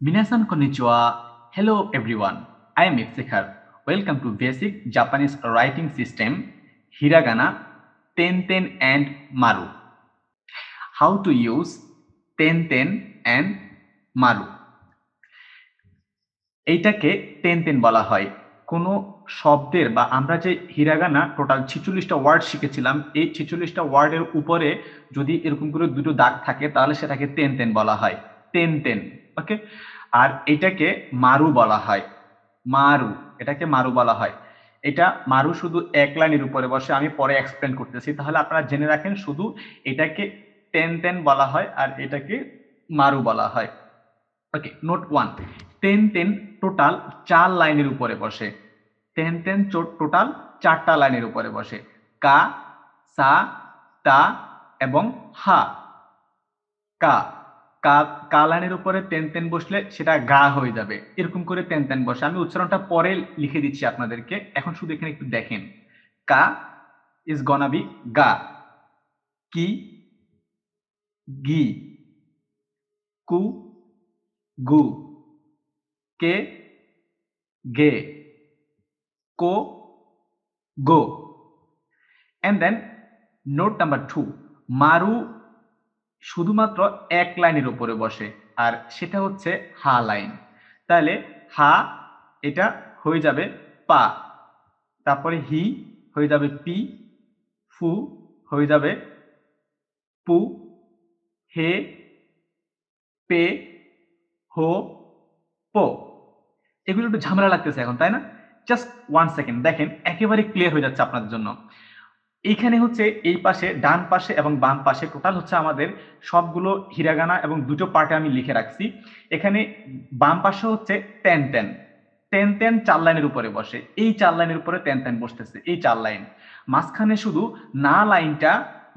Minasan konnichiwa. Hello everyone. I am Iftikhar. Welcome to Basic Japanese Writing System, Hiragana, Tenten and Maru. How to use Tenten and Maru. এইটাকে টেনটেন বলা হয়। কোনো শব্দের বা আমরা যে হিরাগানা টোটাল 46টা ওয়ার্ড শিখেছিলাম, এই 46টা ওয়ার্ডের উপরে যদি এরকম করে দুটো দাগ থাকে তাহলে সেটাকে টেনটেন বলা হয়। টেনটেন, ওকে। আর এটাকে মারু বলা হয়। মারু, এটাকে মারু বলা হয়। এটা মারু শুধু এক লাইনের উপরে বসে, আমি পরে এক্সপ্লেন করতেছি। তাহলে আপনারা জেনে রাখেন শুধু এটাকে টেনটেন বলা হয় আর এটাকে মারু বলা হয়। ওকে, নোট 1, টেনটেন টোটাল 4 লাইনের উপরে বসে। টেনটেন টোটাল 4টা লাইনের উপরে বসে। কা, সা, তা এবং হা। কা কা কা লাইনের উপরে টেনটেন বসলে সেটা গা হয়ে যাবে, এরকম করে টেনটেন বসে। আমি উচ্চারণটা পরে লিখে দিচ্ছি আপনাদেরকে, এখন শুধু এখানে একটু দেখেন। কা ইজ গনা বি গা, কি গি, কু গু, কে গে, কো গো। এন্ড দেন নোট নাম্বার 2, মারু শুধুমাত্র এক লাইনের উপরে বসে আর সেটা হচ্ছে হা লাইন। তাহলে হা এটা হয়ে যাবে পা, তারপরে হি হয়ে যাবে পি, ফু হয়ে যাবে পু, হে পে, হো পো। এগুলো একটু ঝামেলা লাগতেছে এখন, তাই না? জাস্ট 1 সেকেন্ড দেখেন, একেবারে ক্লিয়ার হয়ে যাচ্ছে আপনাদের জন্য। এইখানে হচ্ছে এই পাশে ডান পাশে এবং বাম পাশে টোটাল হচ্ছে আমাদের সবগুলো হিরাগানা এবং দুটো পার্টে আমি লিখে রাখছি। এখানে বাম পাশে হচ্ছে টেন টেন, টেন টেন 4 লাইনের উপরে বসে। এই 4 লাইনের উপরে টেন টেন বসতেছে, এই 4 লাইন। মাঝখানে শুধু না লাইনটা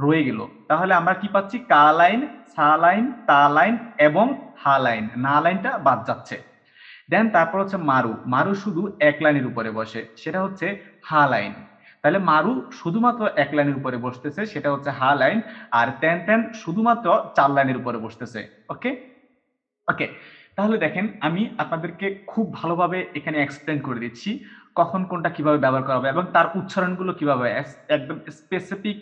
রয়ে গেল। তাহলে আমরা কি পাচ্ছি? কা লাইন, সা লাইন, তা লাইন এবং হা লাইন। না লাইনটা বাদ যাচ্ছে। দেন তারপর হচ্ছে মারু। মারু শুধু এক লাইনের উপরে বসে, সেটা হচ্ছে হা লাইন। তাহলে মারু শুধুমাত্র এক লাইনের উপরে বসতেছে, সেটা হচ্ছে হা লাইন। আর টেন টেন শুধুমাত্র 4 লাইনের উপরে বসতেছে। ওকে ওকে, তাহলে দেখেন আমি আপনাদেরকে খুব ভালোভাবে এখানে এক্সপ্লেন করে দিচ্ছি কখন কোনটা কিভাবে ব্যবহার করা হবে এবং তার উচ্চারণগুলো কিভাবে একদম স্পেসিফিক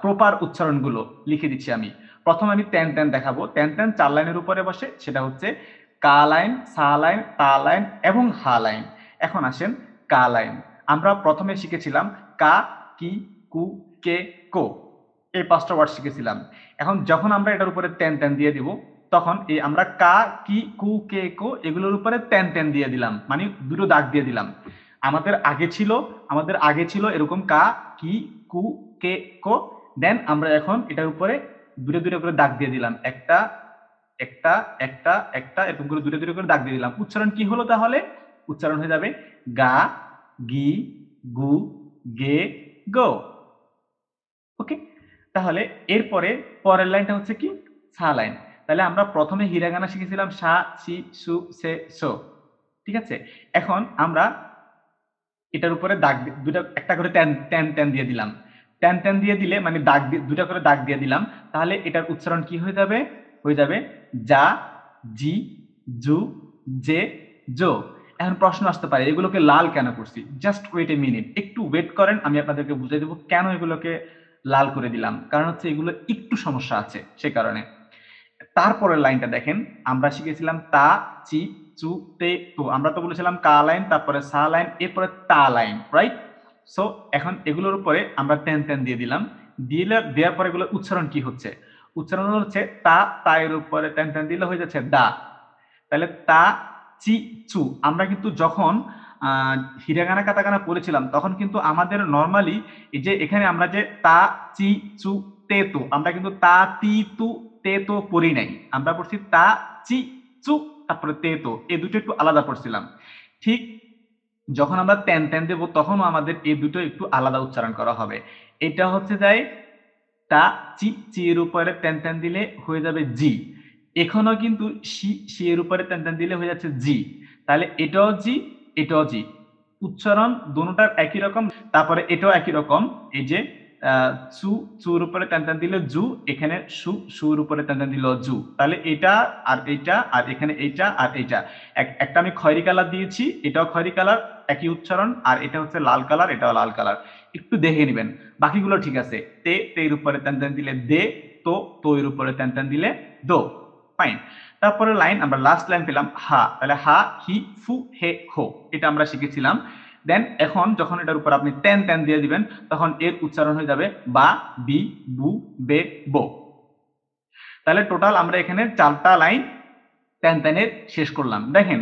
প্রপার উচ্চারণগুলো লিখে দিচ্ছি আমি। প্রথমে আমি টেন টেন দেখাবো। টেন টেন 4 লাইনের উপরে বসে, সেটা হচ্ছে কা লাইন, সা লাইন, তা লাইন এবং হা লাইন। এখন আসেন কা লাইন। আমরা প্রথমে শিখেছিলাম কা, কি, কু, কে, কো, এই 5টা ওয়ার্ড শিখেছিলাম। এখন যখন আমরা এটার উপরে টেন টেন দিয়ে দিব, তখন এই আমরা কা, কি, কু, কে, কো এগুলোর উপরে টেন টেন দিয়ে দিলাম, মানে দুটো দাগ দিয়ে দিলাম। আমাদের আগে ছিল এরকম কা, কি, কু, কে, কো। দেন আমরা এখন এটার উপরে দুটো দুটো করে দাগ দিয়ে দিলাম, একটা একটা একটা একটা এরকম করে দুটো দুটো করে দাগ দিয়ে দিলাম। উচ্চারণ কি হলো তাহলে? উচ্চারণ হয়ে যাবে গা, গি, গু, গে, গো। ওকে, তাহলে এরপরে পরের লাইনটা হচ্ছে কি? সা লাইন। তাহলে আমরা প্রথমে হিরাগানা শিখেছিলাম সা, সি, সু, সে, সো। ঠিক আছে, এখন আমরা এটার উপরে দাগ দুটা একটা করে টেন টেন টেন দিয়ে দিলাম। টেন টেন দিয়ে দিলে মানে দাগ দুটা করে দাগ দিয়ে দিলাম, তাহলে এটার উচ্চারণ কি হয়ে যাবে? হয়ে যাবে যা, জি, জু, জে, জো। এখন প্রশ্ন আসতে পারে এগুলোকে লাল কেন করছি? জাস্ট ওয়েট এ মিনিট, একটু ওয়েট করেন, আমি আপনাদেরকে বুঝিয়ে দেবো কেন এগুলোকে লাল করে দিলাম। কারণ হচ্ছে এগুলো একটু সমস্যা আছে, সে কারণে। তারপরের লাইনটা দেখেন, আমরা শিখেছিলাম তা, চি, চু, তে, তো। আমরা তো বলেছিলাম কা লাইন, তারপরে সা লাইন, এরপরে তা লাইন, রাইট? সো এখন এগুলোর উপরে আমরা টেন টেন দিয়ে দিলাম। দেওয়ার পরে এগুলো উচ্চারণ কি হচ্ছে? উচ্চারণ হচ্ছে তা, তা এর উপরে টেন টেন দিলে হয়ে যাচ্ছে দা। তাহলে তা, চি, চু। আমরা কিন্তু যখন হিরাগানা কাতাকানা পড়েছিলাম তখন কিন্তু আমাদের নর্মালি এই যে এখানে আমরা যে তা, চি, চু, তে, তো, আমরা কিন্তু তা, তি, তু, তে, তো পড়ি নাই। আমরা পড়ছি তা, চি, চু, তারপরে তে, তো, এই দুটো একটু আলাদা পড়ছিলাম। ঠিক যখন আমরা টেন টেন দেবো তখনও আমাদের এই দুটো একটু আলাদা উচ্চারণ করা হবে। এটা হচ্ছে যায় তা, চি, চি এর উপরে টেন টেন দিলে হয়ে যাবে জি। এখানেও কিন্তু সি, সি এর উপরে টেন টেন দিলে হয়ে যাচ্ছে জি। তাহলে এটাও জি, এটাও জি। উচ্চারণ দুটোটার একই রকম। তারপরে এটাও একই রকম, এই যে চু, চুর উপরে তেন দিলে জু, এখানে সু, সুর উপরে তেন দিল জু। তাহলে এটা আর এইটা আর এখানে এইটা আর এইটা, একটা আমি খয়েরি কালার দিয়েছি, এটাও খয়েরি কালার, একই উচ্চারণ, আর এটা হচ্ছে লাল কালার, এটাও লাল কালার। একটু দেখে নেবেন, বাকিগুলো ঠিক আছে। তে, তের উপরে তেন দিলে দে, তো, তো এর উপরে তেন দিলে দো, ফাইন। তারপরে লাইন আমরা লাস্ট লাইন পেলাম হা, তাহলে হা, হি, ফু, হে, হো, এটা আমরা শিখেছিলাম। দেন এখন যখন এটার উপর আপনি তেন তেন দিয়ে দিবেন, তখন এর উচ্চারণ হয়ে যাবে বা, বি, বু, বে, বো। তাহলে টোটাল আমরা এখানে 4টা লাইন তেন তেনের শেষ করলাম। দেখেন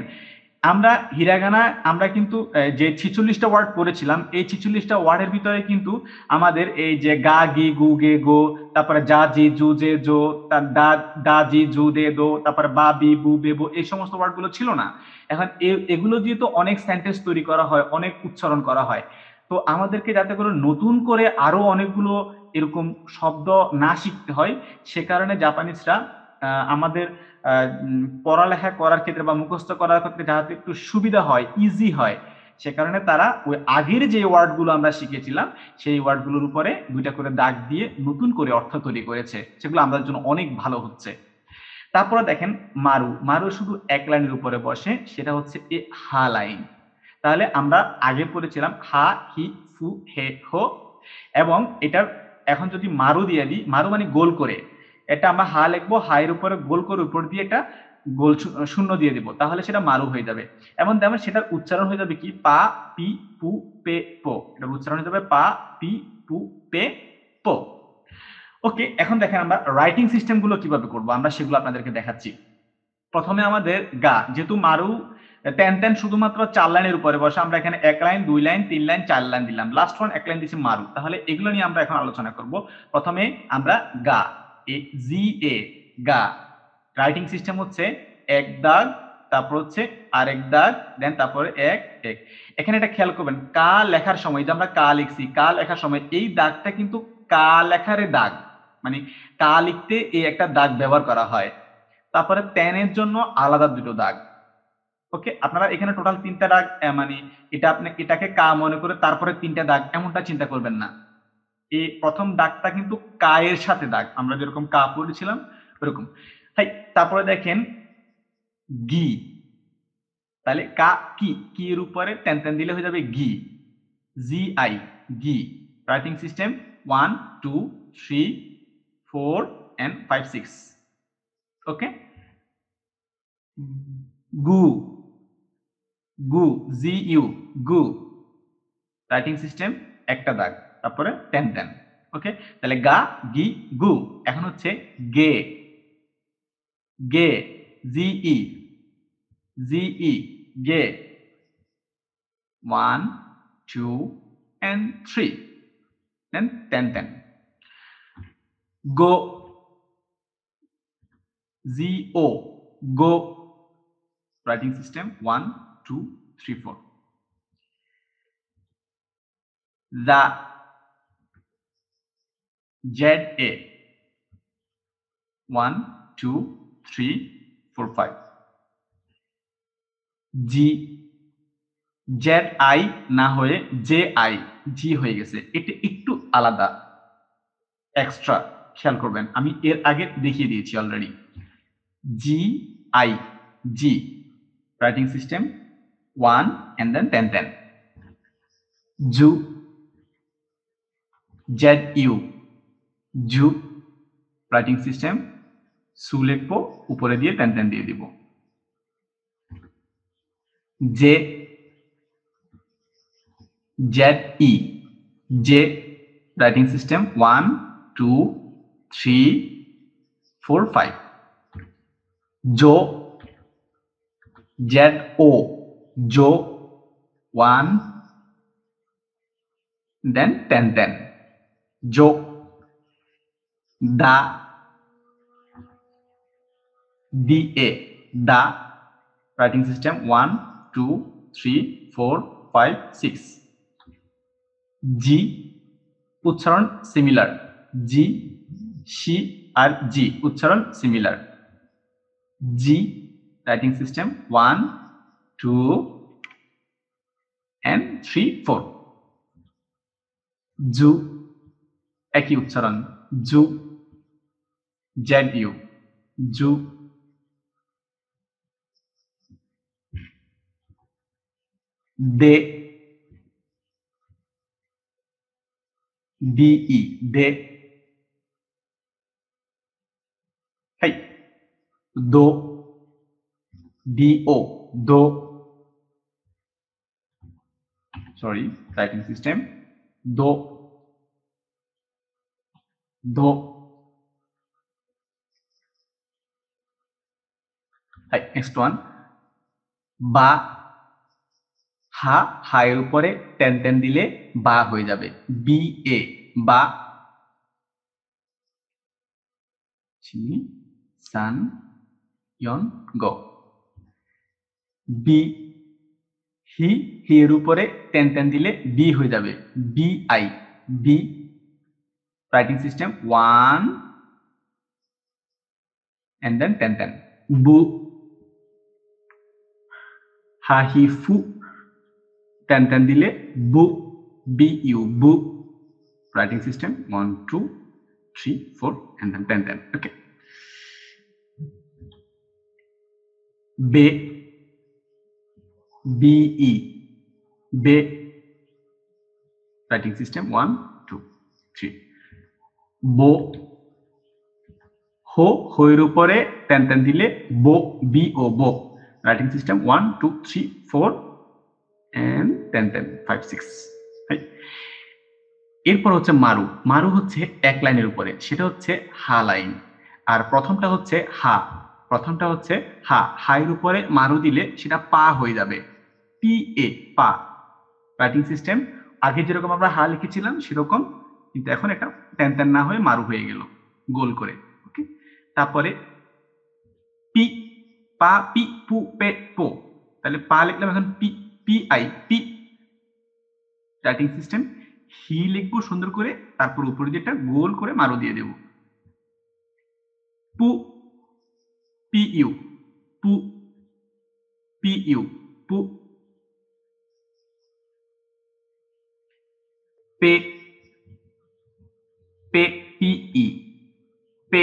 আমরা হিরাগানা আমরা কিন্তু যে 46টা ওয়ার্ড পড়েছিলাম, এই 46টা ওয়ার্ডের ভিতরে কিন্তু আমাদের এই যে গা, গি, গু, গে, গো, তারপরে যা, জি, জু, জে, জো, দা, দা, জি, জু, দে, দো, তারপরে বা, বি, বু, বে, বো, এই সমস্ত ওয়ার্ডগুলো ছিল না। এখন এগুলো দিয়ে তো অনেক সেন্টেন্স তৈরি করা হয়, অনেক উচ্চারণ করা হয়। তো আমাদেরকে যাতে করে নতুন করে আরো অনেকগুলো এরকম শব্দ না শিখতে হয়, সে কারণে জাপানিজরা আমাদের পড়ালেখা করার ক্ষেত্রে বা মুখস্থ করার ক্ষেত্রে যাতে একটু সুবিধা হয়, ইজি হয়, সে কারণে তারা ওই আগের যে ওয়ার্ডগুলো আমরা শিখেছিলাম সেই ওয়ার্ডগুলোর উপরে 2টা করে দাগ দিয়ে নতুন করে অর্থ তৈরি করেছে, সেগুলো আমাদের জন্য অনেক ভালো হচ্ছে। তারপরে দেখেন মারু, মারু শুধু এক লাইনের উপরে বসে, সেটা হচ্ছে এ হা লাইন। তাহলে আমরা আগে পড়েছিলাম হা, হি, ফু, হে, হো, এবং এটার এখন যদি মারু দিয়ে দিই, মারু মানে গোল করে, এটা আমরা হা লিখবো, হা এর উপরে গোল করে উপর দিয়ে এটা গোল শূন্য দিয়ে দিব, তাহলে সেটা মারু হয়ে যাবে। এবং তেমন সেটার উচ্চারণ হয়ে যাবে কি পা, পি, পু, পে, পো, এটার উচ্চারণ হয়ে যাবে পা, পি, পু, পে, পো। ওকে, এখন দেখেন আমরা রাইটিং সিস্টেম গুলো কিভাবে করবো, আমরা সেগুলো আপনাদেরকে দেখাচ্ছি। প্রথমে আমাদের গা, যেহেতু মারু তেন তেন শুধুমাত্র 4 লাইনের উপরে বসে, আমরা এখানে 1 লাইন, 2 লাইন, 3 লাইন, 4 লাইন দিলাম, লাস্ট ওয়ান 1 লাইন দিছি মারু। তাহলে এগুলো নিয়ে আমরা এখন আলোচনা করব। প্রথমে আমরা গা, জি, এ, গা, রাইটিং সিস্টেম হচ্ছে এক দাগ, তারপর হচ্ছে আরেক দাগ, দেন তারপরে এক এক। এখানে এটা খেয়াল করবেন, কা লেখার সময় যে আমরা কা লিখছি, কা লেখার সময় এই দাগটা কিন্তু কা লেখার দাগ, মানে কা লিখতে এই একটা দাগ ব্যবহার করা হয়। তারপরে তেনের জন্য আলাদা 2টো দাগ। ওকে, আপনারা এখানে টোটাল 3টা দাগ, মানে এটা আপনি এটাকে কা মনে করে তারপরে 3টা দাগ এমনটা চিন্তা করবেন না। এই প্রথম দাগটা কিন্তু কা এর সাথে দাগ, আমরা যেরকম কা পড়েছিলাম ওরকম। তাই তারপরে দেখেন গি, তাহলে কা, কি, কি এর উপরে তেন তেন দিলে হয়ে যাবে গি, জি, আই, গি। Writing system 1 2 3 4 and 5 6। ওকে, গু, গু, জি, ইউ, গু, রাইটিং সিস্টেম একটা দাগ, তারপরে তেন তেন। ওকে, তাহলে গা, গি, গু। এখন হচ্ছে গে, গে, জি, ই, জি, ই, গে, 1 2 and 3, দেন তেন তেন। গো, জি, ও, গো, রাইটিং সিস্টেম 1 2 3 4। দা, জেড, এ, 1 2 3 4 5। জি, জেড আই না হয়ে জে আই, জি হয়ে গেছে, এটা একটু আলাদা, এক্সট্রা খেয়াল করবেন, আমি এর আগে দেখিয়ে দিয়েছি অলরেডি। জি, আই, জি, রাইটিং সিস্টেম 1 and then 10 10। জু, জেড, ইউ, জু, রাইটিং সিস্টেম সু লিখবো, উপরে দিয়ে 10 10 দিয়ে দিব। জে, জেড, ই, জে, রাইটিং সিস্টেম 1 2 3 4 5। জো, জেড, ও, জো, 1 then 10 10। জো, দা, ডি, এ, দা, রাইটিং সিস্টেম 1 2 3 4 5 6। জি, উচ্চারণ সিমিলার, জি, সি আর জি উচ্চারণ similar. G, writing system 1 2 and 3 4। জু, একই উচ্চারণ, জু, জেড ইউ, জু। দে, ডিই, দে।はい。দো, ডিও, দো। সরি, রাইটিং সিস্টেম, দো, দো।はい、নেক্সট ওয়ান, বা, হা, হা এর উপরে টেন টেন দিলে বা হয়ে যাবে, বি এ, বা। ছি, সান, ইয়ন, গো। বি, হি, হি এর উপরে টেন টেন দিলে বি হয়ে যাবে, বি আই, বি। Writing system, one and then ten ten, বু। হা হি ফু, টেন টেন দিলে বু, বি ইউ, বু। Writing system, 1 2 3 4 and then 10 10. Okay. Be, be, be. Writing system, 1 2 3. Bo, ho, ho এর উপরে 10 10 দিলে bo, b o, bo. Writing system, 1 2 3 4 and 10 10 5 6. এরপর হচ্ছে মারু, মারু হচ্ছে এক লাইনের উপরে, সেটা হচ্ছে হা লাইন। আর প্রথমটা হচ্ছে হা, প্রথমটা হচ্ছে হা, হাইয়ের উপরে মারু দিলে সেটা পা হয়ে যাবে, পি এ, পা। রাইটিং সিস্টেম, আগে যেরকম আমরা হা লিখেছিলাম সেরকম, কিন্তু এখন এটা টেন টেন না হয়ে মারু হয়ে গেল গোল করে। ওকে, তারপরে পি, পা, পি, পু, পে, পো। তাহলে পা লিখলাম এখন P, P I, P. Writing system, হি লিখবো সুন্দর করে, তারপর উপরে যেটা গোল করে মারু দিয়ে দেব, পু, পি ইউ, পু, পি ইউ, পু। Pay, pay, P E, pay.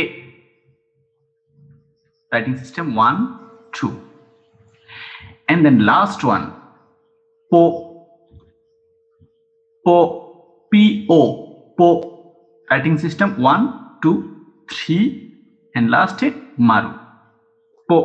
Writing system, 1 2. And then last one, po, po, p o, po. Writing system, 1 2 3 and last it maru, po.